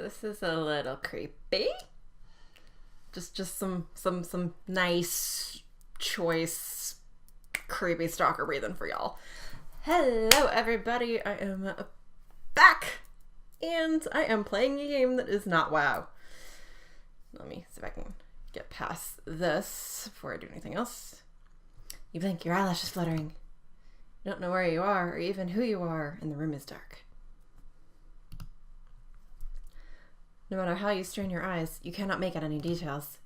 This is a little creepy. Just some nice choice creepy stalker breathing for y'all. Hello everybody, I am back and I am playing a game that is not WoW. Let me see if I can get past this before I do anything else. You blink, your eyelash is fluttering. You don't know where you are or even who you are, and the room is dark. No matter how you strain your eyes, you cannot make out any details.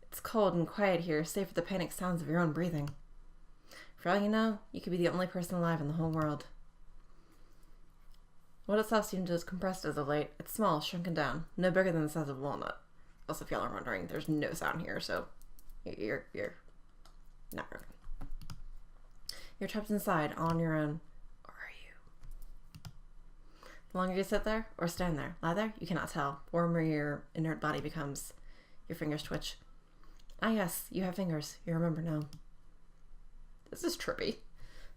It's cold and quiet here, save for the panic sounds of your own breathing. For all you know, you could be the only person alive in the whole world. What itself seems as compressed as of late. It's small, shrunken down, no bigger than the size of a walnut. Also, if y'all are wondering, there's no sound here, so you're not broken. You're trapped inside, all on your own. Or are you? The longer you sit there, or stand there, lie there, you cannot tell. The warmer your inert body becomes. Your fingers twitch. Ah yes, you have fingers. You remember now. This is trippy.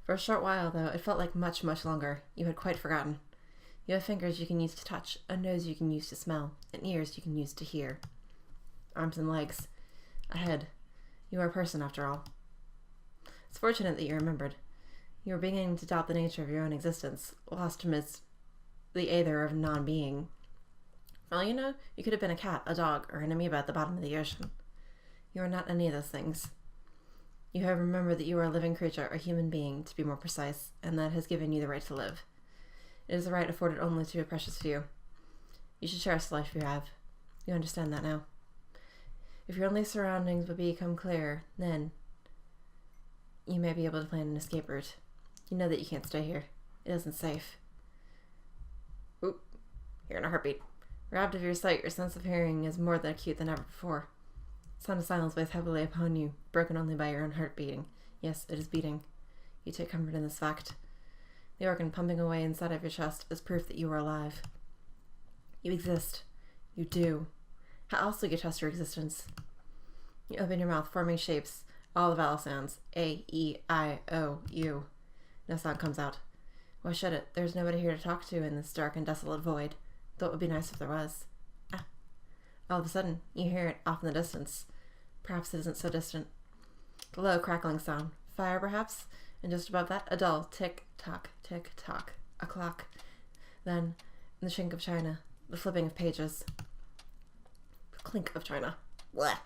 For a short while, though, it felt like much, much longer. You had quite forgotten. You have fingers you can use to touch, a nose you can use to smell, and ears you can use to hear. Arms and legs. A head. You are a person, after all. It's fortunate that you remembered. You were beginning to doubt the nature of your own existence, lost amidst the aether of non-being. For all you know, you could have been a cat, a dog, or an amoeba at the bottom of the ocean. You are not any of those things. You have remembered that you are a living creature, a human being, to be more precise, and that has given you the right to live. It is a right afforded only to a precious few. You should cherish the life you have. You understand that now. If your only surroundings would become clear, then you may be able to plan an escape route. You know that you can't stay here. It isn't safe. Oop. Hearing a heartbeat. Robbed of your sight, your sense of hearing is more than acute than ever before. The sound of silence weighs heavily upon you, broken only by your own heart beating. Yes, it is beating. You take comfort in this fact. The organ pumping away inside of your chest is proof that you are alive. You exist. You do. How else will you test your existence? You open your mouth, forming shapes, all the vowel sounds. A, E, I, O, U. No sound comes out. Why should it? There's nobody here to talk to in this dark and desolate void. Though it would be nice if there was. Ah. All of a sudden, you hear it off in the distance. Perhaps it isn't so distant. A low, crackling sound. Fire, perhaps? And just above that, a dull tick-tock, tick-tock. A clock. Then, the chink of china. The flipping of pages. The clink of china. Blech.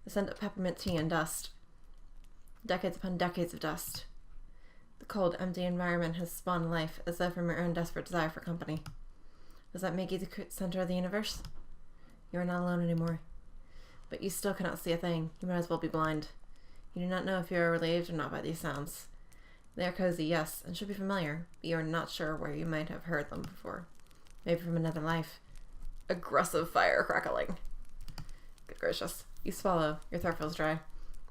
The scent of peppermint tea and dust. Decades upon decades of dust. The cold, empty environment has spawned life, as though from your own desperate desire for company. Does that make you the center of the universe? You are not alone anymore. But you still cannot see a thing. You might as well be blind. You do not know if you are relieved or not by these sounds. They are cozy, yes, and should be familiar, but you are not sure where you might have heard them before. Maybe from another life. Aggressive fire crackling. Good gracious. You swallow. Your throat feels dry.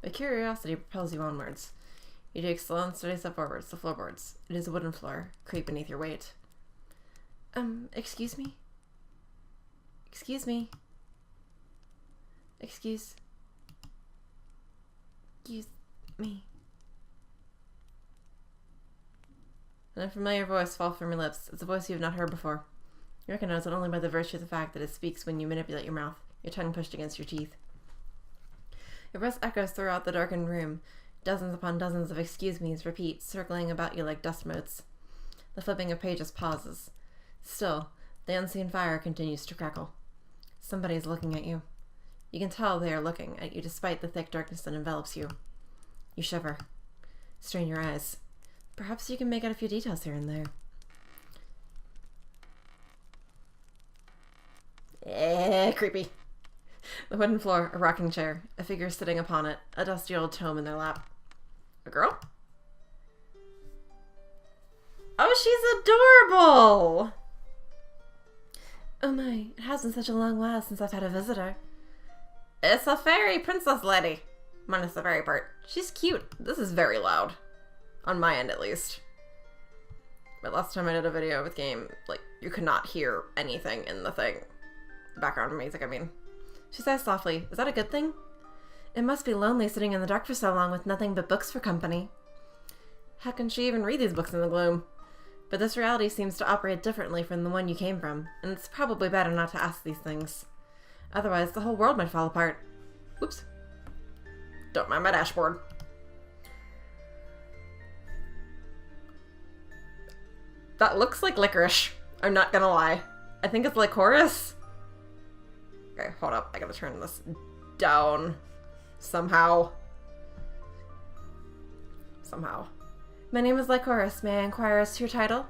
But curiosity propels you onwards. You take slow and steady step forwards, the floorboards. It is a wooden floor. Creep beneath your weight. Excuse me? Excuse me? Excuse me. An unfamiliar voice falls from your lips. It's a voice you have not heard before. You recognize it only by the virtue of the fact that it speaks when you manipulate your mouth, your tongue pushed against your teeth. Your voice echoes throughout the darkened room. Dozens upon dozens of excuse me's repeat, circling about you like dust motes. The flipping of pages pauses. Still, the unseen fire continues to crackle. Somebody is looking at you. You can tell they are looking at you despite the thick darkness that envelops you. You shiver. Strain your eyes. Perhaps you can make out a few details here and there. Creepy. The wooden floor, a rocking chair, a figure sitting upon it, a dusty old tome in their lap. A girl? Oh, she's adorable! Oh my, it has been such a long while since I've had a visitor. It's a fairy princess lady. Minus the fairy part. She's cute. This is very loud. On my end, at least. But last time I did a video with game, like, you could not hear anything in the thing. Background music, I mean. She says softly, "Is that a good thing? It must be lonely sitting in the dark for so long with nothing but books for company." How can she even read these books in the gloom? But this reality seems to operate differently from the one you came from, and it's probably better not to ask these things. Otherwise, the whole world might fall apart. Whoops. Don't mind my dashboard. That looks like licorice. I'm not gonna lie. I think it's licorice. Okay, hold up. I gotta turn this down. Somehow. My name is Lycoris. May I inquire as to your title?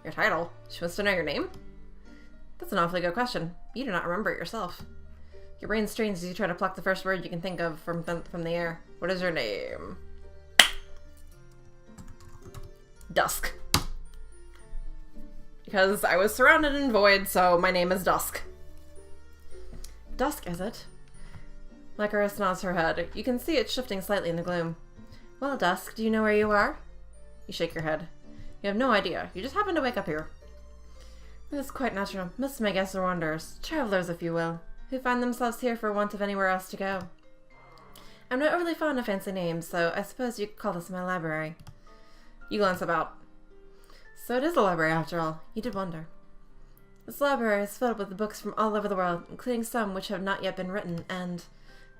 Your title? She wants to know your name? That's an awfully good question. You do not remember it yourself. Your brain strains as you try to pluck the first word you can think of from the air. What is your name? Dusk. Because I was surrounded in void, so my name is Dusk. Dusk, is it? Lycoris nods her head. You can see it shifting slightly in the gloom. Well, Dusk, do you know where you are? You shake your head. You have no idea. You just happened to wake up here. It is quite natural. Most of my guests are wanderers, travelers if you will, who find themselves here for want of anywhere else to go. I'm not overly fond of fancy names, so I suppose you could call this my library. You glance about. So it is a library after all. You did wonder. This library is filled with books from all over the world, including some which have not yet been written, and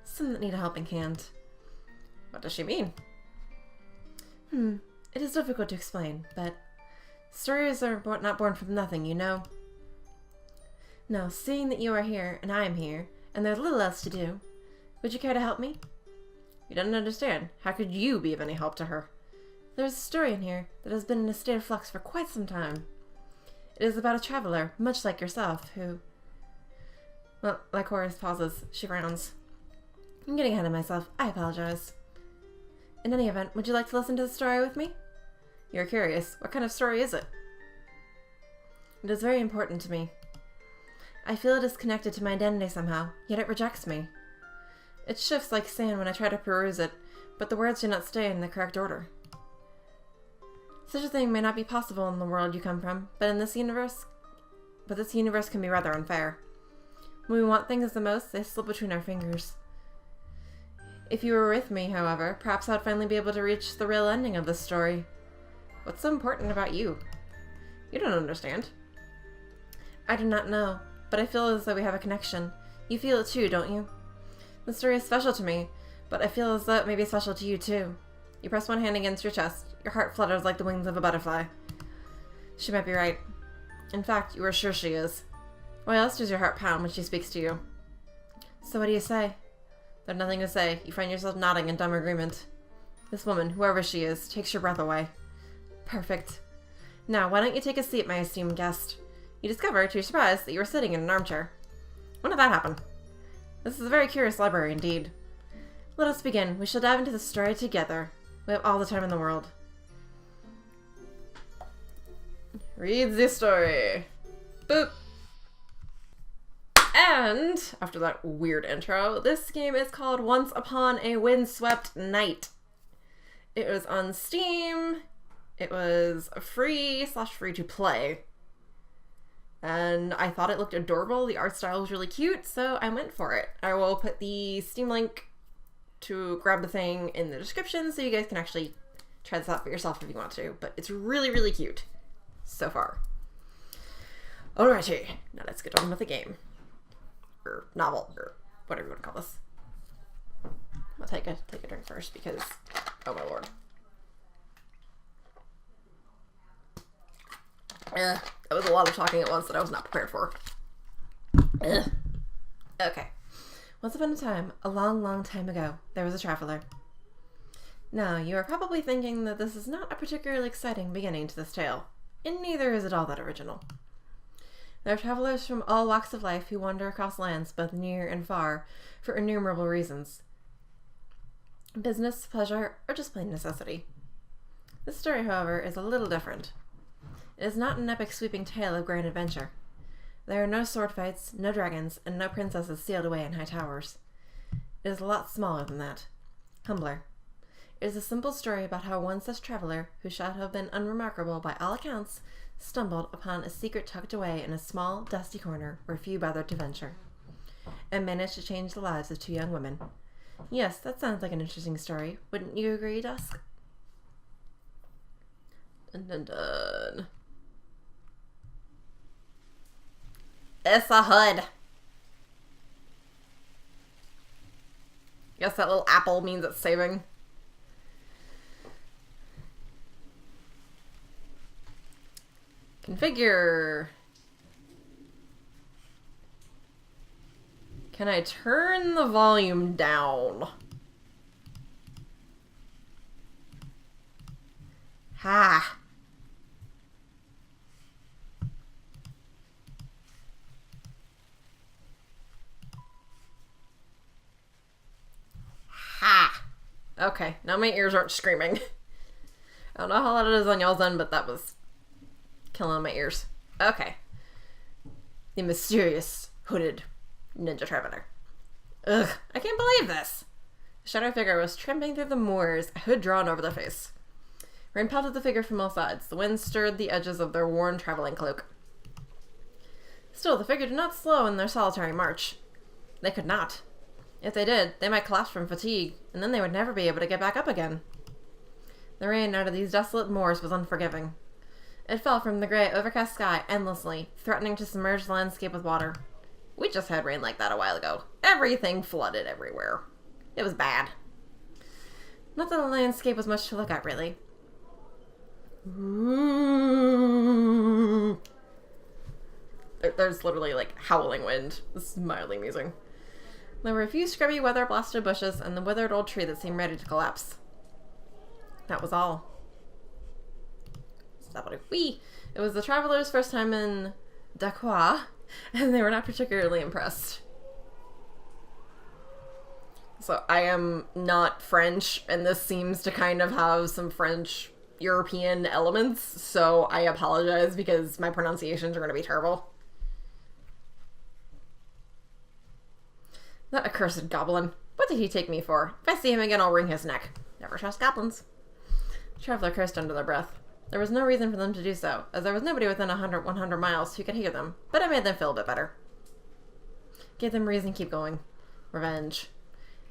some that need a helping hand. What does she mean? It is difficult to explain, but stories are not born from nothing, you know. Now, seeing that you are here, and I am here, and there's little else to do, would you care to help me? You don't understand. How could you be of any help to her? There's a story in here that has been in a state of flux for quite some time. It is about a traveler, much like yourself, who... Well, Lycoris pauses. She frowns. I'm getting ahead of myself. I apologize. In any event, would you like to listen to the story with me? You're curious. What kind of story is it? It is very important to me. I feel it is connected to my identity somehow, yet it rejects me. It shifts like sand when I try to peruse it, but the words do not stay in the correct order. Such a thing may not be possible in the world you come from, but this universe can be rather unfair. When we want things the most, they slip between our fingers. If you were with me, however, perhaps I'd finally be able to reach the real ending of this story. What's so important about you? You don't understand. I do not know, but I feel as though we have a connection. You feel it too, don't you? The story is special to me, but I feel as though it may be special to you too. You press one hand against your chest. Your heart flutters like the wings of a butterfly. She might be right. In fact, you are sure she is. Why else does your heart pound when she speaks to you? So what do you say? There's nothing to say. You find yourself nodding in dumb agreement. This woman, whoever she is, takes your breath away. Perfect. Now, why don't you take a seat, my esteemed guest? You discover, to your surprise, that you are sitting in an armchair. When did that happen? This is a very curious library indeed. Let us begin. We shall dive into the story together. We have all the time in the world. Read the story. Boop. And, after that weird intro, this game is called Once Upon a Windswept Night. It was on Steam. It was free to play. And I thought it looked adorable. The art style was really cute, so I went for it. I will put the Steam link to grab the thing in the description so you guys can actually try this out for yourself if you want to. But it's really, really cute so far. Alrighty, now let's get on with the game. Or novel, or whatever you want to call this. I'll take a drink first because, oh my lord. That was a lot of talking at once that I was not prepared for. Okay. Once upon a time, a long, long time ago, there was a traveler. Now, you are probably thinking that this is not a particularly exciting beginning to this tale, and neither is it all that original. There are travelers from all walks of life who wander across lands both near and far for innumerable reasons. Business, pleasure, or just plain necessity. This story, however, is a little different. It is not an epic sweeping tale of grand adventure. There are no sword fights, no dragons, and no princesses sealed away in high towers. It is a lot smaller than that. Humbler. It is a simple story about how one such traveler, who should have been unremarkable by all accounts, stumbled upon a secret tucked away in a small, dusty corner where few bothered to venture, and managed to change the lives of two young women. Yes, that sounds like an interesting story. Wouldn't you agree, Dusk? Dun dun dun. It's a hood. Guess that little apple means it's saving. Configure. Can I turn the volume down? Ha. Ha. Okay, now my ears aren't screaming. I don't know how loud it is on y'all's end, but that was killing my ears. Okay. The mysterious hooded ninja traveler. Ugh, I can't believe this. The shadow figure was tramping through the moors, a hood drawn over their face. Rain pelted the figure from all sides. The wind stirred the edges of their worn traveling cloak. Still, the figure did not slow in their solitary march. They could not. If they did, they might collapse from fatigue, and then they would never be able to get back up again. The rain out of these desolate moors was unforgiving. It fell from the gray, overcast sky endlessly, threatening to submerge the landscape with water. We just had rain like that a while ago. Everything flooded everywhere. It was bad. Not that the landscape was much to look at, really. Ooh. There's literally, like, howling wind. This is mildly amusing. There were a few scrubby, weather-blasted bushes and the withered old tree that seemed ready to collapse. That was all. It was the travelers' first time in Dakwa, and they were not particularly impressed. So I am not French, and this seems to kind of have some French European elements, so I apologize because my pronunciations are going to be terrible. That accursed goblin. What did he take me for? If I see him again, I'll wring his neck. Never trust goblins. The traveler cursed under their breath. There was no reason for them to do so, as there was nobody within 100 miles who could hear them, but it made them feel a bit better. Gave them reason to keep going. Revenge.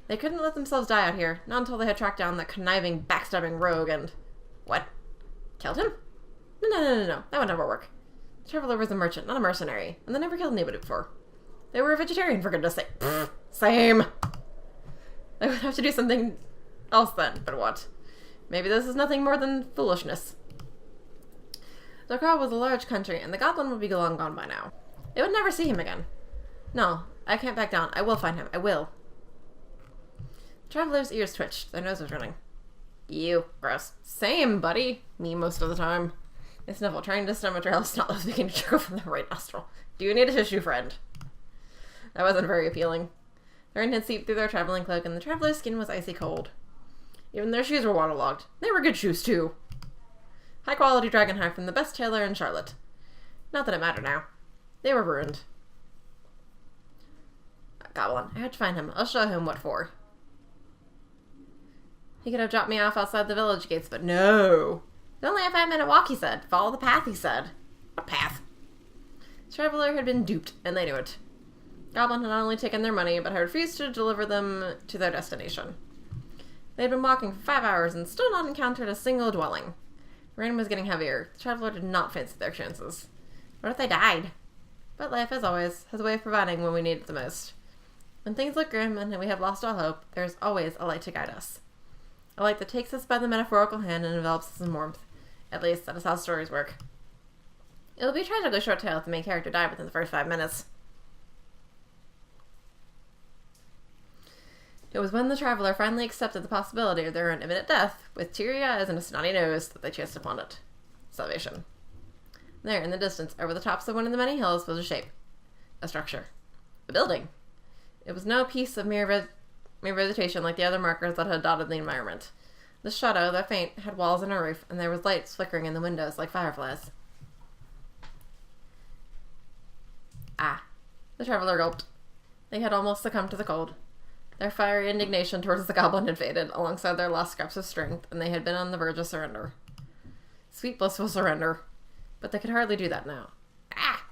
They couldn't let themselves die out here, not until they had tracked down that conniving, backstabbing rogue and... What? Killed him? No. That would never work. The traveler was a merchant, not a mercenary, and they never killed anybody before. They were a vegetarian, for goodness sake. Same. They would have to do something else then, but what? Maybe this is nothing more than foolishness. Dakar was a large country, and the goblin would be long gone by now. They would never see him again. No, I can't back down. I will find him. I will. The traveler's ears twitched. Their nose was running. Ew. Gross. Same, buddy. Me most of the time. I sniffle, trying to stomach trail snot was beginning to trickle from the right nostril. Do you need a tissue, friend? That wasn't very appealing. The rain had seeped through their traveling cloak, and the traveler's skin was icy cold. Even their shoes were waterlogged. They were good shoes, too. High-quality dragon hide from the best tailor in Charlotte. Not that it mattered now. They were ruined. Goblin. I had to find him. I'll show him what for. He could have dropped me off outside the village gates, but no. It's only a 5-minute walk, he said. Follow the path, he said. What path? The traveler had been duped, and they knew it. Goblin had not only taken their money, but had refused to deliver them to their destination. They had been walking for 5 hours and still not encountered a single dwelling. Rain was getting heavier. The traveler did not fancy their chances. What if they died? But life, as always, has a way of providing when we need it the most. When things look grim and we have lost all hope, there is always a light to guide us. A light that takes us by the metaphorical hand and envelops us in warmth. At least, that is how stories work. It will be a tragically short tale if the main character died within the first 5 minutes. It was when the traveler finally accepted the possibility of their own imminent death, with teary eyes and a snotty nose, that they chanced upon it. Salvation. There, in the distance, over the tops of one of the many hills, was a shape. A structure. A building. It was no piece of mere vegetation like the other markers that had dotted the environment. The shadow, though faint, had walls and a roof, and there was lights flickering in the windows like fireflies. Ah. The traveler gulped. They had almost succumbed to the cold. Their fiery indignation towards the goblin had faded, alongside their last scraps of strength, and they had been on the verge of surrender. Sweet, blissful surrender. But they could hardly do that now. Ah!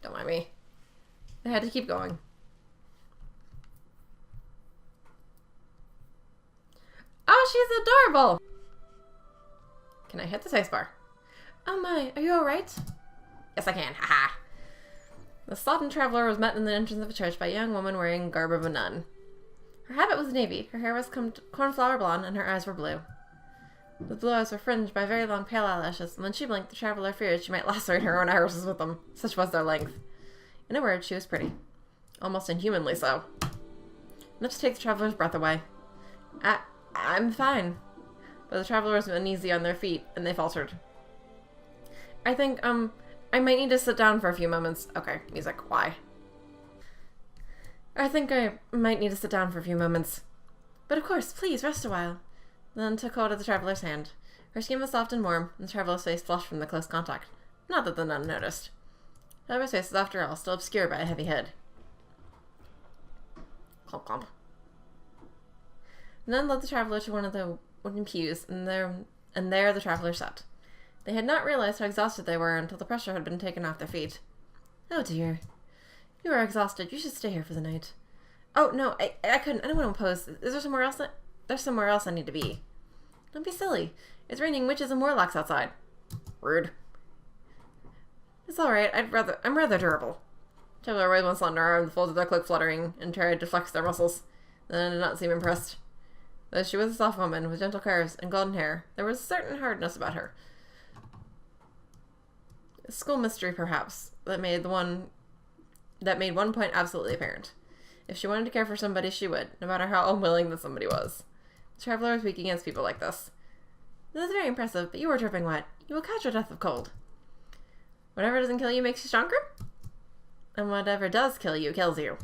Don't mind me. They had to keep going. Oh, she's adorable! Can I hit the space bar? Oh my, are you alright? Yes, I can. Haha. The sodden traveler was met in the entrance of a church by a young woman wearing the garb of a nun. Her habit was navy, her hair was cornflower blonde, and her eyes were blue. The blue eyes were fringed by very long pale eyelashes, and when she blinked, the traveler feared she might lacerate her own irises with them, such was their length. In a word, she was pretty. Almost inhumanly so. Enough to take the traveler's breath away. I'm fine. But the travelers were uneasy on their feet, and they faltered. I think, I might need to sit down for a few moments. Okay, music, why? I think I might need to sit down for a few moments. But of course, please, rest a while. The nun took hold of the traveler's hand. Her skin was soft and warm, and the traveler's face flushed from the close contact. Not that the nun noticed. The traveler's face was, after all, still obscured by a heavy head. Clomp, clomp. The nun led the traveler to one of the wooden pews, and there the traveler sat. They had not realized how exhausted they were until the pressure had been taken off their feet. Oh dear. You are exhausted. You should stay here for the night. Oh, no, I couldn't. I don't want to impose. Is there somewhere else? There's somewhere else I need to be. Don't be silly. It's raining witches and warlocks outside. Rude. It's alright. I'm rather durable. Traveler raised one slender arm, the folds of their cloak fluttering, and tried to flex their muscles. The nun did not seem impressed. Though she was a soft woman with gentle curves and golden hair, there was a certain hardness about her. A school mystery, perhaps, that made one point absolutely apparent. If she wanted to care for somebody, she would, no matter how unwilling that somebody was. The traveler was weak against people like this. This is very impressive, but you are dripping wet. You will catch your death of cold. Whatever doesn't kill you makes you stronger? And whatever does kill you kills you.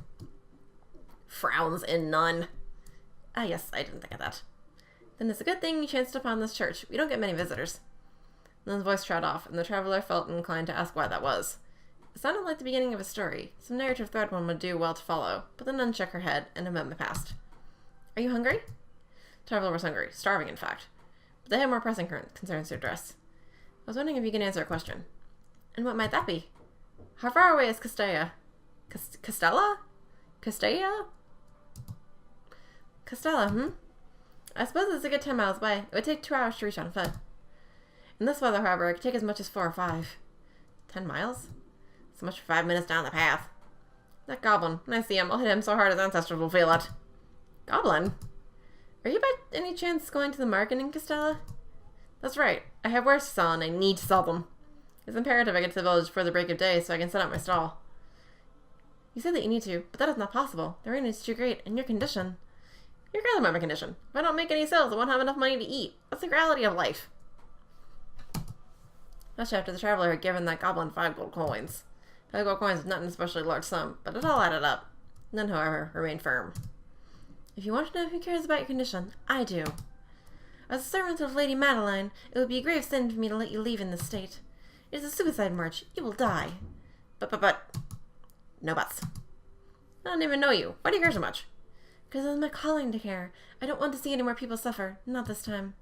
Frowns in nun. Ah, yes, I didn't think of that. Then it's a good thing you chanced upon this church. We don't get many visitors. The nun's voice trailed off, and the traveler felt inclined to ask why that was. It sounded like the beginning of a story. Some narrative thread one would do well to follow, but the nun shook her head, and a moment passed. Are you hungry? The traveler was hungry, starving in fact. But they had more pressing concerns to address. I was wondering if you can answer a question. And what might that be? How far away is Castella? Castella? Castella? Castella, I suppose it's a good 10 miles away. It would take 2 hours to reach on foot. In this weather, however, it could take as much as 4 or 5. 10 miles? So much for 5 minutes down the path. That goblin. When I see him, I'll hit him so hard his ancestors will feel it. Goblin? Are you by any chance going to the market in Castella? That's right. I have wares to sell, and I need to sell them. It's imperative I get to the village before the break of day so I can set up my stall. You said that you need to, but that is not possible. The rain is too great, and your condition... You're kind of my condition. If I don't make any sales, I won't have enough money to eat. That's the reality of life. Much after the traveler had given that goblin 5 gold coins. 5 gold coins is not an especially large sum, but it all added up. None, however, remained firm. If you want to know who cares about your condition, I do. As a servant of Lady Madeline, it would be a grave sin for me to let you leave in this state. It is a suicide march. You will die. But. No buts. I don't even know you. Why do you care so much? Because it is my calling to care. I don't want to see any more people suffer. Not this time.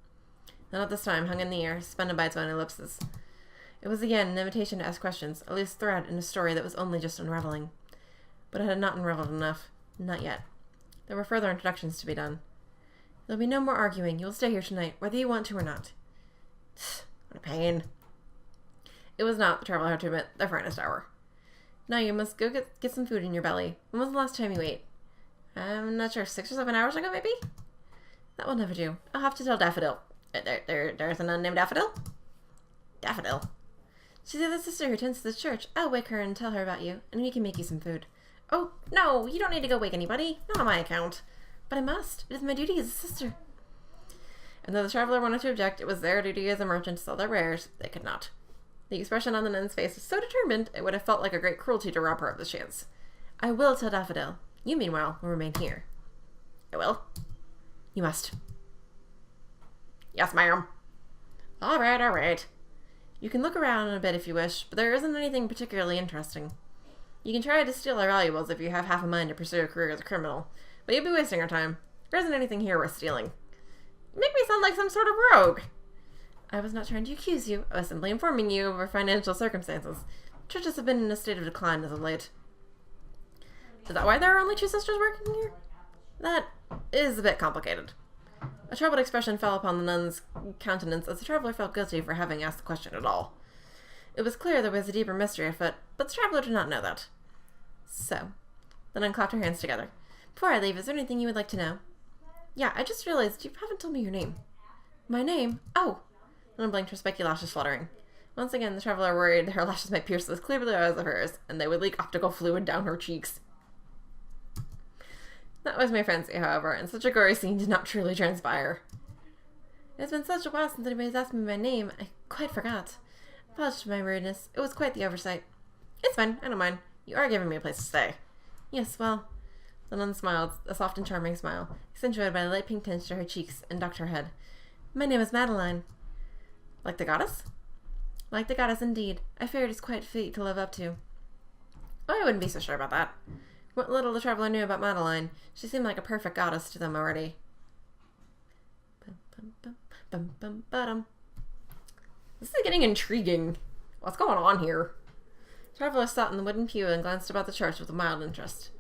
The not this time hung in the air, suspended by its own ellipses. It was again an invitation to ask questions, a loose thread in a story that was only just unraveling. But it had not unraveled enough. Not yet. There were further introductions to be done. There'll be no more arguing. You'll stay here tonight, whether you want to or not. What a pain. It was not, the traveler had to admit, their finest hour. Now you must go get some food in your belly. When was the last time you ate? I'm not sure, 6 or 7 hours ago, maybe? That will never do. I'll have to tell Daffodil. There's a nun named Daffodil? Daffodil. She's the other sister who tends to the church. I'll wake her and tell her about you, and we can make you some food. Oh, no, you don't need to go wake anybody. Not on my account. But I must. It is my duty as a sister. And though the traveler wanted to object, it was their duty as a merchant to sell their wares. They could not. The expression on the nun's face was so determined, it would have felt like a great cruelty to rob her of this chance. I will tell Daffodil. You, meanwhile, will remain here. I will. You must. Yes, ma'am. All right. You can look around a bit if you wish, but there isn't anything particularly interesting. You can try to steal our valuables if you have half a mind to pursue a career as a criminal, but you'll be wasting our time. There isn't anything here worth stealing. You make me sound like some sort of rogue. I was not trying to accuse you. I was simply informing you of our financial circumstances. Churches have been in a state of decline as of late. Is that why there are only 2 sisters working here? That is a bit complicated. A troubled expression fell upon the nun's countenance as the traveler felt guilty for having asked the question at all. It was clear there was a deeper mystery afoot, but the traveler did not know that. So, the nun clapped her hands together. Before I leave, is there anything you would like to know? Yeah, I just realized you haven't told me your name. My name? Oh! The nun blinked, her spiky lashes fluttering. Once again, the traveler worried her lashes might pierce as clear blue eyes of hers, and they would leak optical fluid down her cheeks. That was my fancy, however, and such a gory scene did not truly transpire. It has been such a while since anybody's asked me my name, I quite forgot. Apologies for my rudeness. It was quite the oversight. It's fine, I don't mind. You are giving me a place to stay. Yes, well... The nun smiled, a soft and charming smile, accentuated by the light pink tinge to her cheeks, and ducked her head. My name is Madeline. Like the goddess? Like the goddess, indeed. I fear it is quite a feat to live up to. Oh, I wouldn't be so sure about that. What little the traveler knew about Madeline, she seemed like a perfect goddess to them already. This is getting intriguing. What's going on here? The traveler sat in the wooden pew and glanced about the church with a mild interest.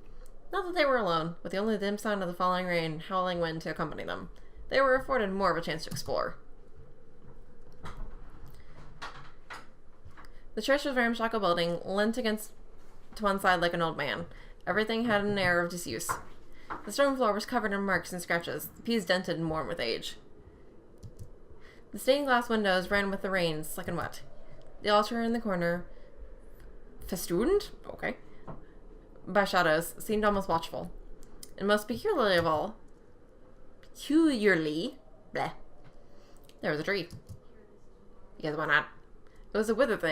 Not that they were alone, with the only dim sound of the falling rain and howling wind to accompany them. They were afforded more of a chance to explore. The church was a ramshackle building, leant against to one side like an old man. Everything had an air of disuse. The stone floor was covered in marks and scratches, the pews dented and worn with age. The stained glass windows ran with the rain, slick and wet. The altar in the corner, festooned? Okay. By shadows, seemed almost watchful. And most peculiarly of all, bleh, there was a tree. Because why not? It was a withered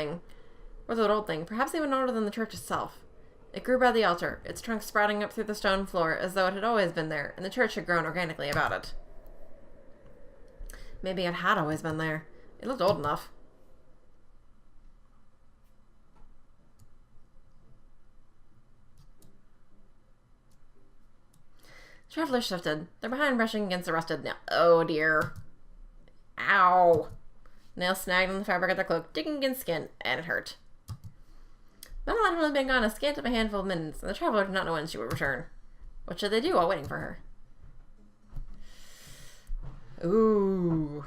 old thing, perhaps even older than the church itself. It grew by the altar, its trunk sprouting up through the stone floor as though it had always been there, and the church had grown organically about it. Maybe it had always been there. It looked old enough. The traveler shifted, their behind brushing against the rusted nail. Oh dear. Ow. Nails snagged on the fabric of their cloak, digging against skin, and it hurt. Madeline had only been gone a scant of a handful of minutes, and the traveler did not know when she would return. What should they do while waiting for her? Ooh.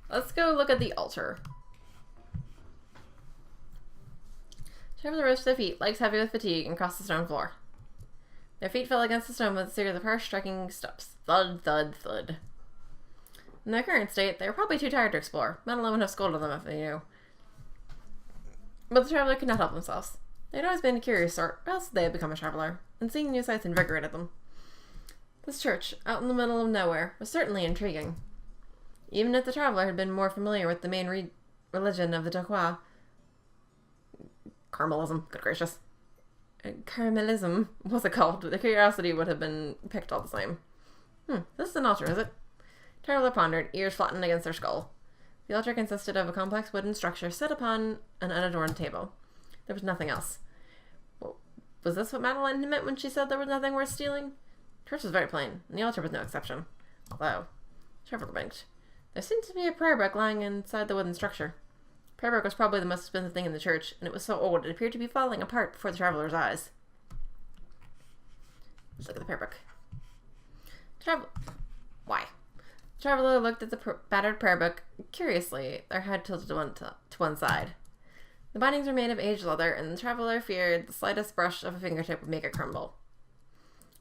Let's go look at the altar. Traveler rose to their feet, legs heavy with fatigue, and crossed the stone floor. Their feet fell against the stone with a series of harsh, striking steps. Thud, thud, thud. In their current state, they were probably too tired to explore. Madeline would have scolded them if they knew. But the traveler could not help themselves. They had always been a curious sort, or else they had become a traveler, and seeing new sights invigorated them. This church, out in the middle of nowhere, was certainly intriguing. Even if the traveler had been more familiar with the main religion of the Dokwa, Carmelism, good gracious. Carmelism, what's it called? The curiosity would have been picked all the same. This is an altar, is it? Traveler pondered, ears flattened against their skull. The altar consisted of a complex wooden structure set upon an unadorned table. There was nothing else. Well, was this what Madeline meant when she said there was nothing worth stealing? The church was very plain, and the altar was no exception. Although, Traveler blinked. There seemed to be a prayer book lying inside the wooden structure. The prayer book was probably the most expensive thing in the church, and it was so old it appeared to be falling apart before the traveler's eyes. Let's look at the prayer book. Why? The traveler looked at the battered prayer book curiously, their head tilted to one side. The bindings were made of aged leather, and the traveler feared the slightest brush of a fingertip would make it crumble.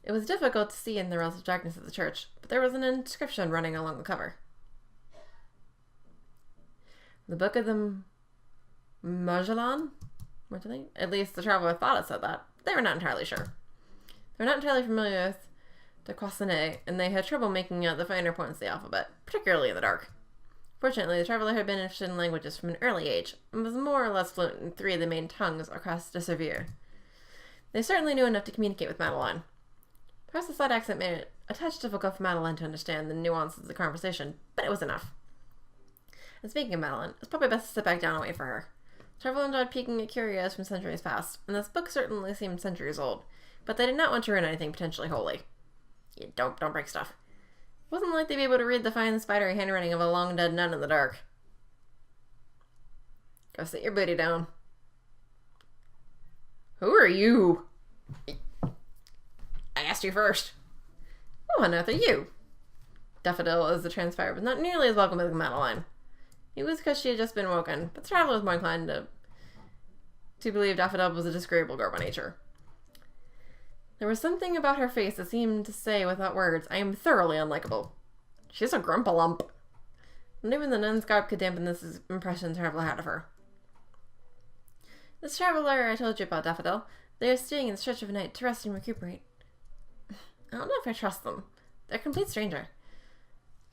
It was difficult to see in the relative darkness of the church, but there was an inscription running along the cover. The Book of the Magellan? At least the traveler thought it said that. They were not entirely sure. They were not entirely familiar with the Croissant, and they had trouble making out the finer points of the alphabet, particularly in the dark. Fortunately, the traveler had been interested in languages from an early age, and was more or less fluent in 3 of the main tongues across de Servier. They certainly knew enough to communicate with Madeline. Perhaps the slight accent made it a touch difficult for Madeline to understand the nuances of the conversation, but it was enough. And speaking of Madeline, it's probably best to sit back down and wait for her. The traveler enjoyed peeking at curios from centuries past, and this book certainly seemed centuries old, but they did not want to ruin anything potentially holy. Yeah, don't break stuff. It wasn't like they'd be able to read the fine spidery handwriting of a long-dead nun in the dark. Go sit your booty down. Who are you? I asked you first. Who on earth are you? Daffodil, as the transpired, was not nearly as welcome as Madeline. It was because she had just been woken, but the traveler was more inclined to to believe Daffodil was a disagreeable girl by nature. There was something about her face that seemed to say without words, I am thoroughly unlikable. She's a grumpalump. And even the nun's garb could dampen this impression Traveler had of her. This traveler I told you about, Daffodil, they are staying in the stretch of a night to rest and recuperate. I don't know if I trust them. They're a complete stranger.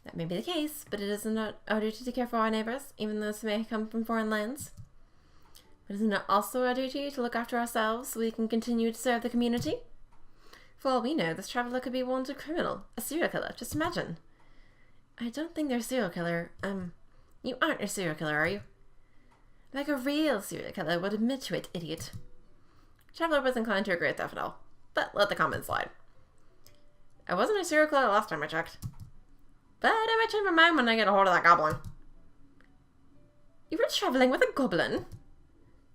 That may be the case, but it isn't our duty to care for our neighbors, even those who may come from foreign lands. But isn't it also our duty to look after ourselves so we can continue to serve the community? For all we know, this traveler could be a wanted criminal, a serial killer, just imagine. I don't think they're a serial killer. You aren't a serial killer, are you? Like a real serial killer would admit to it, idiot. Traveler was inclined to agree with Daffodil, but let the comment slide. I wasn't a serial killer last time I checked. But I might change my mind when I get a hold of that goblin. You were traveling with a goblin?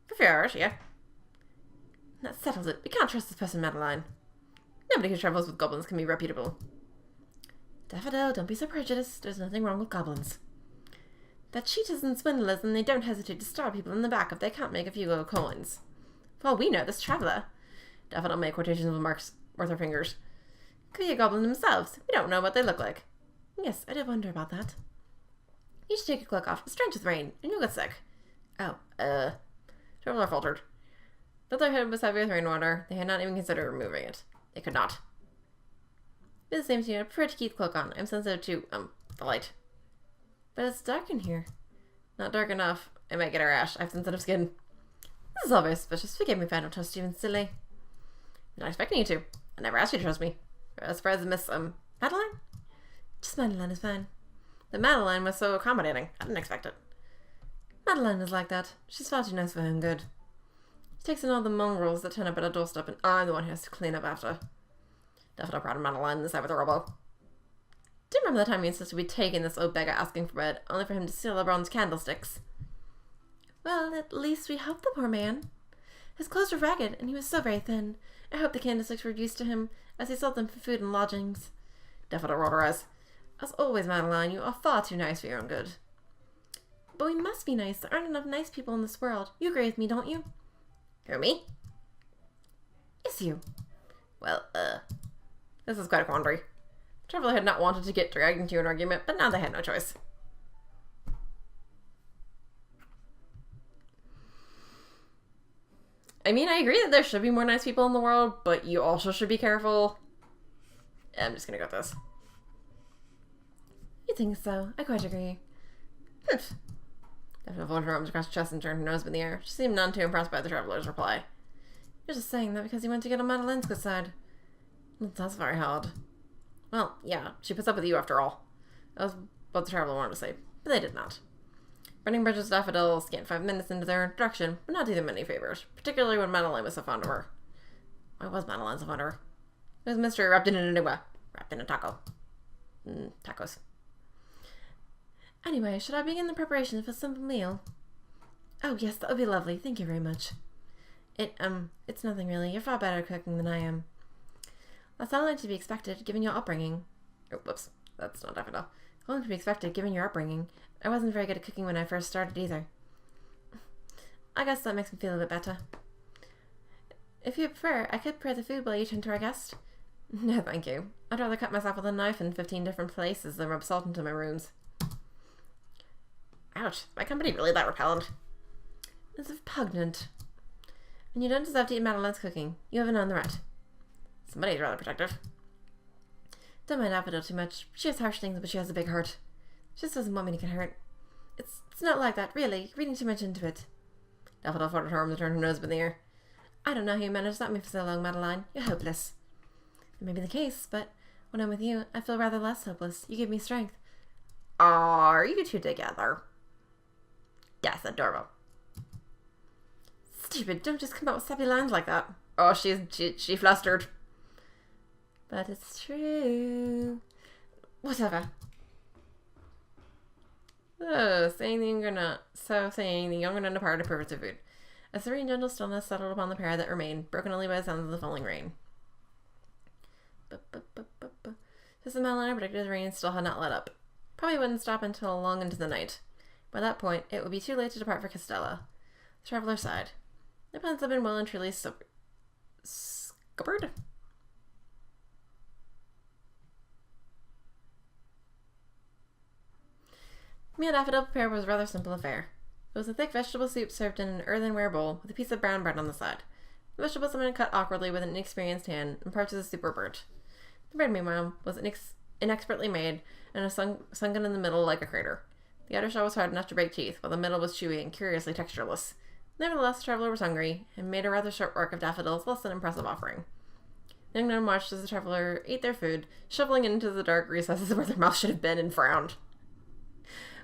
For a few hours, yeah. That settles it. We can't trust this person, Madeline. Nobody who travels with goblins can be reputable. Daffodil, don't be so prejudiced. There's nothing wrong with goblins. They're cheaters and swindlers, and they don't hesitate to stab people in the back if they can't make a few gold coins. For all we know, this traveler, Daffodil made quotations with marks with her fingers, could be a goblin themselves. We don't know what they look like. Yes, I did wonder about that. You should take your cloak off. It's drenched with rain, and you'll get sick. Oh, Traveler faltered. But their head was heavy with rainwater. They had not even considered removing it. They could not. It seems you prefer to keep the cloak on. I'm sensitive to, the light. But it's dark in here. Not dark enough. I might get a rash. I have sensitive skin. This is all very suspicious. Forgive me if I don't trust you, and silly. I'm not expecting you to. I never asked you to trust me. As far as Miss, Madeline? Just Madeline is fine. But Madeline was so accommodating. I didn't expect it. Madeline is like that. She's far too nice for her own good. She takes in all the mongrels that turn up at her doorstep, and I'm the one who has to clean up after. Daffodil proud of Madeline this side with a robo. Do you remember the time you insisted we'd taken this old beggar asking for bread, only for him to steal our bronze candlesticks? Well, at least we helped the poor man. His clothes were ragged, and he was so very thin. I hope the candlesticks were used to him, as he sold them for food and lodgings. Daffodil rolled her eyes. As always, Madeline, you are far too nice for your own good. But we must be nice. There aren't enough nice people in this world. You agree with me, don't you? Who, me? Yes, you. Well, this is quite a quandary. Traveler had not wanted to get dragged into an argument, but now they had no choice. I mean, I agree that there should be more nice people in the world, but you also should be careful. I'm just gonna go with this. You think so? I quite agree. Humph. Daffodil folded her arms across her chest and turned her nose in the air. She seemed none too impressed by the traveler's reply. You're just saying that because you went to get on Madeline's good side. That's very hard. Well, yeah, she puts up with you after all. That was what the traveler wanted to say, but they did not. Burning Bridges and Daffodil scanned 5 minutes into their introduction, but not do them any favors, particularly when Madeline was so fond of her. Why was Madeline so fond of her? It was a mystery wrapped in an enigma, wrapped in a taco. Tacos. Anyway, should I begin the preparations for a simple meal? Oh yes, that would be lovely. Thank you very much. It's nothing really. You're far better at cooking than I am. That's only to be expected, given your upbringing. Oh, whoops. That's not Daffodil. Only to be expected, given your upbringing. I wasn't very good at cooking when I first started either. I guess that makes me feel a bit better. If you prefer, I could prepare the food while you tend to our guest. No, thank you. I'd rather cut myself with a knife in 15 different places than rub salt into my wounds. Ouch. My company really that repellent? It's repugnant. And you don't deserve to eat Madeline's cooking. You haven't earned the right. Somebody's rather protective. Don't mind Daffodil too much. She has harsh things, but she has a big heart. She just doesn't want me to get hurt. It's not like that, really. You're reading too much into it. Daffodil folded her arms and turned her nose up in the air. I don't know how you managed without me for so long, Madeline. You're hopeless. It may be the case, but when I'm with you, I feel rather less hopeless. You give me strength. Are you two together? That's adorable. Stupid, don't just come out with sappy lines like that. Oh, she flustered. But it's true. Whatever. Saying the younger nun departed purpose of food. A serene gentle stillness settled upon the pair that remained, broken only by the sounds of the falling rain. Just as Madeline predicted, the rain still had not let up. Probably wouldn't stop until long into the night. By that point, it would be too late to depart for Castella. The traveler sighed. Their plans had been well and truly scuppered. Meal Daffodil prepared was a rather simple affair. It was a thick vegetable soup served in an earthenware bowl with a piece of brown bread on the side. The vegetables had been cut awkwardly with an inexperienced hand, and parts of the soup were burnt. The bread, meanwhile, was inexpertly made and was sunken in the middle like a crater. The outer shell was hard enough to break teeth, while the middle was chewy and curiously textureless. Nevertheless, the traveler was hungry, and made a rather short work of Daffodil's less than impressive offering. The young nun watched as the traveler ate their food, shoveling it into the dark recesses where their mouth should have been, and frowned.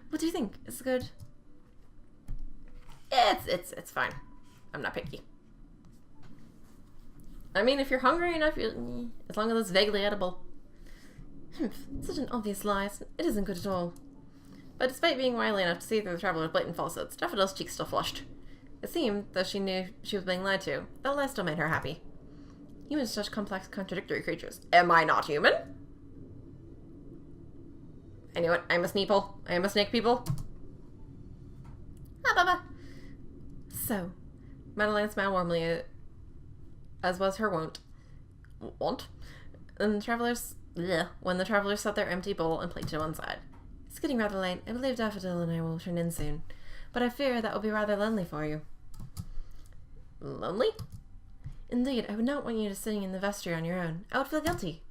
What do you think? Is it good? It's fine. I'm not picky. I mean, if you're hungry enough, as long as it's vaguely edible. Such an obvious lie. It isn't good at all. But despite being wily enough to see through the traveler's blatant falsehoods, Daffodil's cheeks still flushed. It seemed, though she knew she was being lied to, that lie still made her happy. Humans are such complex, contradictory creatures. Am I not human? I knew it. I'm a Sneeple. I am a snake people. Ah, Baba. So, Madeline smiled warmly, as was her wont. And when the travelers set their empty bowl and plate to one side. It's getting rather late. I believe Daffodil and I will turn in soon. But I fear that will be rather lonely for you. Lonely? Indeed, I would not want you to sitting in the vestry on your own. I would feel guilty.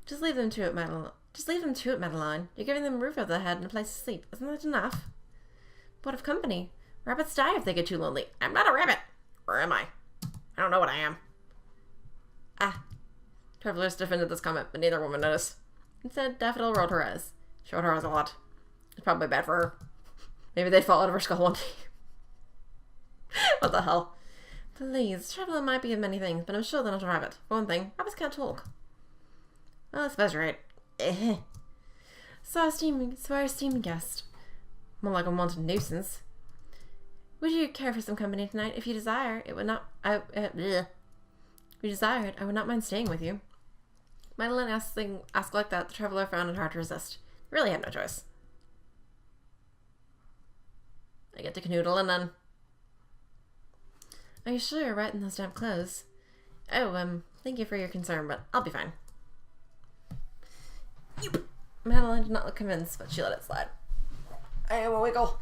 Just leave them to it, Madeline. You're giving them a roof over their head and a place to sleep. Isn't that enough? What of company? Rabbits die if they get too lonely. I'm not a rabbit. Or am I? I don't know what I am. Travelers defended this comment, but neither woman noticed. Instead, Daffodil rolled her eyes. Showed her eyes a lot. It's probably bad for her. Maybe they'd fall out of her skull one day. What the hell? Please, Traveler might be of many things, but I'm sure they're not a rabbit. For one thing, rabbits can't talk. Well, I suppose you're right. So our esteemed guest. More like a wanted nuisance. Would you care for some company tonight? If you desire, it would not. If you desire it, I would not mind staying with you. Madeline asked like that. The traveler found it hard to resist. Really had no choice. I get to canoodle and then. Are you sure you're right in those damp clothes? Oh, thank you for your concern, but I'll be fine. Yep. Madeline did not look convinced, but she let it slide. I am a wiggle.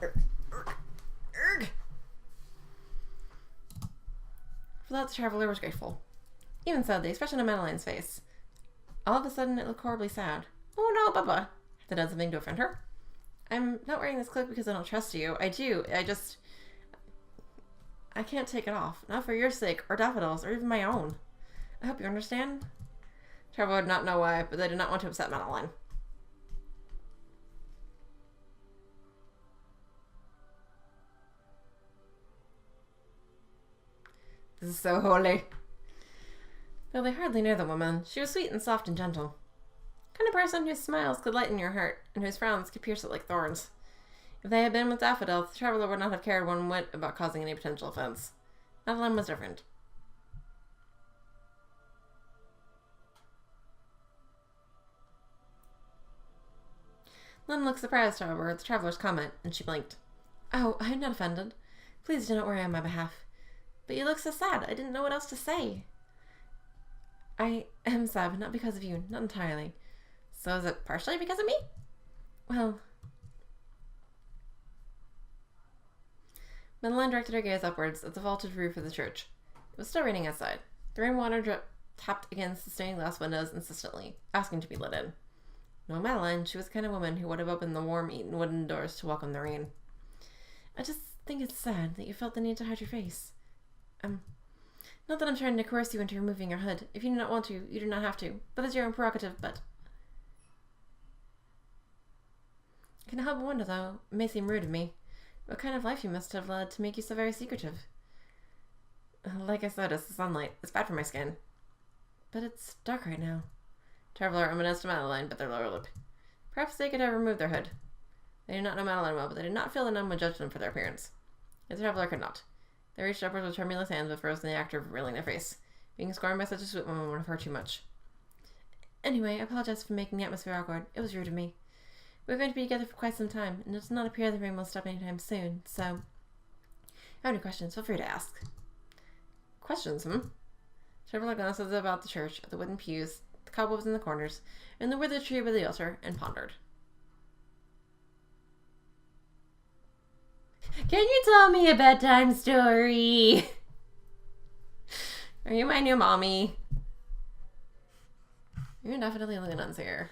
Erg. For that, the traveler was grateful. Even so, the expression on Madeline's face. All of a sudden, it looked horribly sad. Oh no, Bubba. Have I done something to offend her? I'm not wearing this cloak because I don't trust you. I do. I can't take it off. Not for your sake, or Daffodil's, or even my own. I hope you understand. Traveler did not know why, but they did not want to upset Madeline. This is so holy. Though they hardly knew the woman, she was sweet and soft and gentle. Kind of person whose smiles could lighten your heart, and whose frowns could pierce it like thorns. If they had been with Daffodil, the traveler would not have cared one whit about causing any potential offense. Madeline was different. Lynn looked surprised, however, at the traveler's comment, and she blinked. Oh, I'm not offended. Please do not worry on my behalf. But you look so sad. I didn't know what else to say. I am sad, but not because of you. Not entirely. So is it partially because of me? Well... Madeline directed her gaze upwards at the vaulted roof of the church. It was still raining outside. The rainwater tapped against the stained glass windows insistently, asking to be let in. No, Madeline, she was the kind of woman who would have opened the warm, eaten wooden doors to welcome the rain. I just think it's sad that you felt the need to hide your face. Not that I'm trying to coerce you into removing your hood. If you do not want to, you do not have to. But it's your own prerogative, but... I can't help but wonder, though. It may seem rude of me. What kind of life you must have led to make you so very secretive. Like I said, it's the sunlight. It's bad for my skin. But it's dark right now. Traveler reminisced to Madeline, but their lower lip. Perhaps they could have removed their hood. They did not know Madeline well, but they did not feel the nun would judge them for their appearance. The traveler could not. They reached upwards with tremulous hands, but froze in the act of revealing their face. Being scorned by such a sweet woman would have hurt too much. Anyway, I apologize for making the atmosphere awkward. It was rude of me. We're going to be together for quite some time, and it does not appear the rain will stop anytime soon, so... Have any questions? Feel free to ask. Questions, Traveler glances about the church, the wooden pews, the cobwebs in the corners, and the withered tree by the altar, and pondered. Can you tell me a bedtime story? Are you my new mommy? You're definitely the nuns here.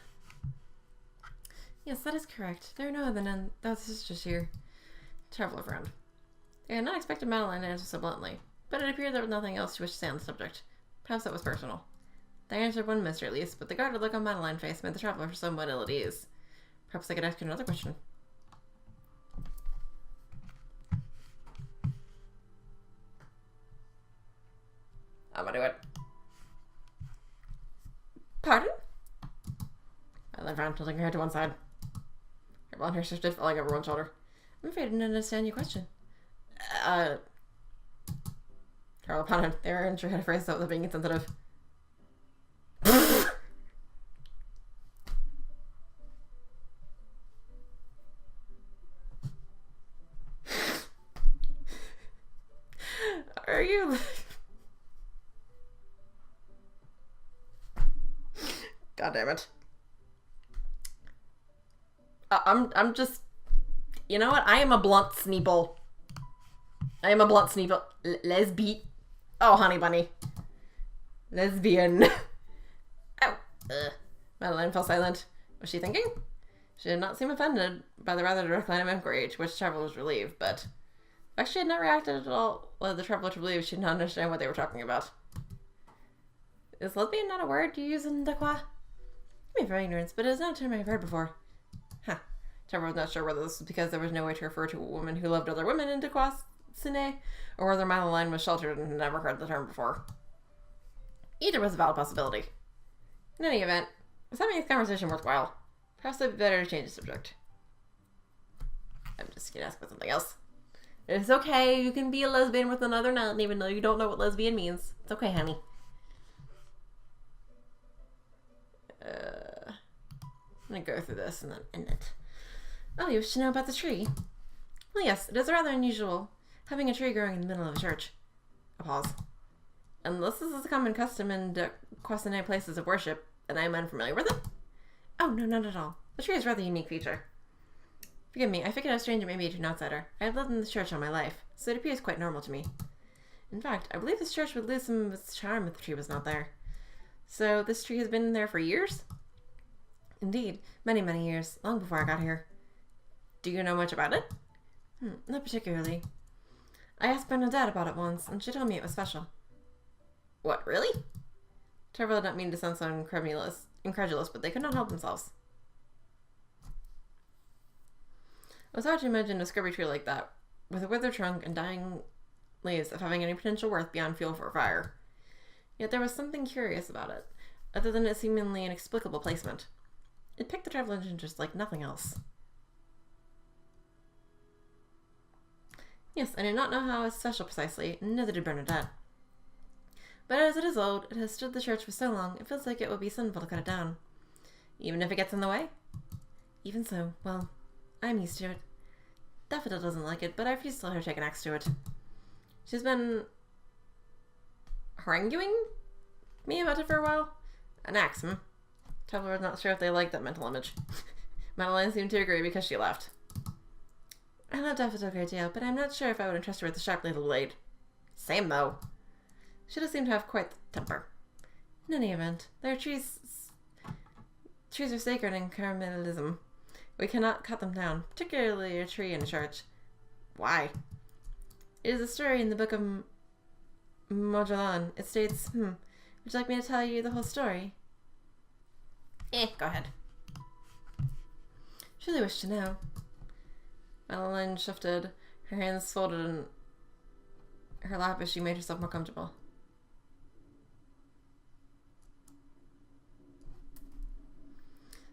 Yes, that is correct. There are no other nuns. That's just here. Traveler frowned. I had not expected Madeline to answer so bluntly, but it appeared there was nothing else to wish to say on the subject. Perhaps that was personal. They answered one mystery at least, but the guarded look on Madeline's face made the traveler somewhat ill at ease. Perhaps I could ask you another question. I'm gonna do it. Pardon? Madeline frowned, tilting her head to one side. Her blonde hair shifted, falling over one shoulder. I'm afraid I didn't understand your question. Carol pondered. They were unsure how to phrase that without being insensitive. Are you... God damn it. I'm just... You know what? I am a blunt Sneeple. I am a blunt Sneeple. Lesbian. Oh, honey bunny. Lesbian. Ow. Madeline fell silent. Was she thinking? She did not seem offended by the rather direct line of inquiry, to which the traveler was relieved, but... Actually, had not reacted at all, led the traveler to believe she did not understand what they were talking about. Is lesbian not a word you use in Dequa? I mean, for ignorance, but it is not a term I've heard before. Huh. Trevor was not sure whether this was because there was no way to refer to a woman who loved other women in Dequa Sine, or whether Madeline was sheltered and had never heard the term before. Either was a valid possibility. In any event, was having this conversation worthwhile? Perhaps it would be better to change the subject. I'm just gonna ask about something else. It's okay, you can be a lesbian with another nun, even though you don't know what lesbian means. It's okay, honey. I'm gonna go through this and then end it. Oh, you wish to know about the tree? Well, yes, it is rather unusual, having a tree growing in the middle of a church. A pause. Unless this is a common custom in Quasanay places of worship, and I am unfamiliar with it? Oh, no, not at all. The tree is a rather unique feature. Forgive me, I figured how strange it may be to an outsider. I have lived in this church all my life, so it appears quite normal to me. In fact, I believe this church would lose some of its charm if the tree was not there. So, this tree has been there for years? Indeed, many, many years, long before I got here. Do you know much about it? Not particularly. I asked Bernadette about it once, and she told me it was special. What, really? Trevor did not mean to sound so incredulous, but they could not help themselves. It was hard to imagine a scrubby tree like that, with a withered trunk and dying leaves, of having any potential worth beyond fuel for a fire. Yet there was something curious about it, other than its seemingly inexplicable placement. It piqued the traveler's interest like nothing else. Yes, I do not know how it's special precisely, and neither did Bernadette. But as it is old, it has stood the church for so long, it feels like it would be sinful to cut it down. Even if it gets in the way? Even so, well, I'm used to it. Daffodil doesn't like it, but I refuse to let her take an axe to it. She's been haranguing me about it for a while. An axe, Traveler was not sure if they liked that mental image. Madeline seemed to agree because she laughed. I love Daffodil a great deal, but I'm not sure if I would entrust her with the sharp little blade. Same, though. She does seem to have quite the temper. In any event, their trees are sacred in Carmelism. We cannot cut them down, particularly a tree in a church. Why? It is a story in the book of Modulan. It states, would you like me to tell you the whole story? Go ahead. Surely wish to know. Madeline shifted, her hands folded in her lap as she made herself more comfortable.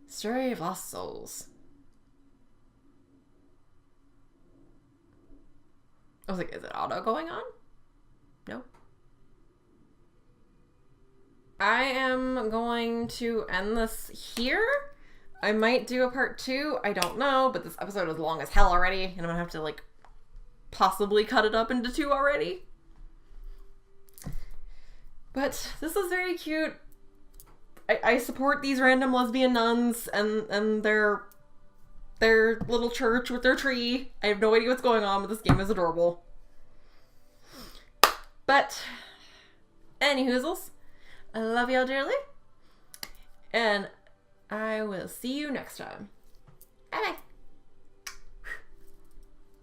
Story of Lost Souls. I was like, is it auto going on? No. I am going to end this here. I might do a part 2. I don't know, but this episode is long as hell already, and I'm gonna have to, like, possibly cut it up into 2 already. But this is very cute. I support these random lesbian nuns and their little church with their tree. I have no idea what's going on, but this game is adorable. But, any hoozles, I love y'all dearly. And I will see you next time. Bye-bye.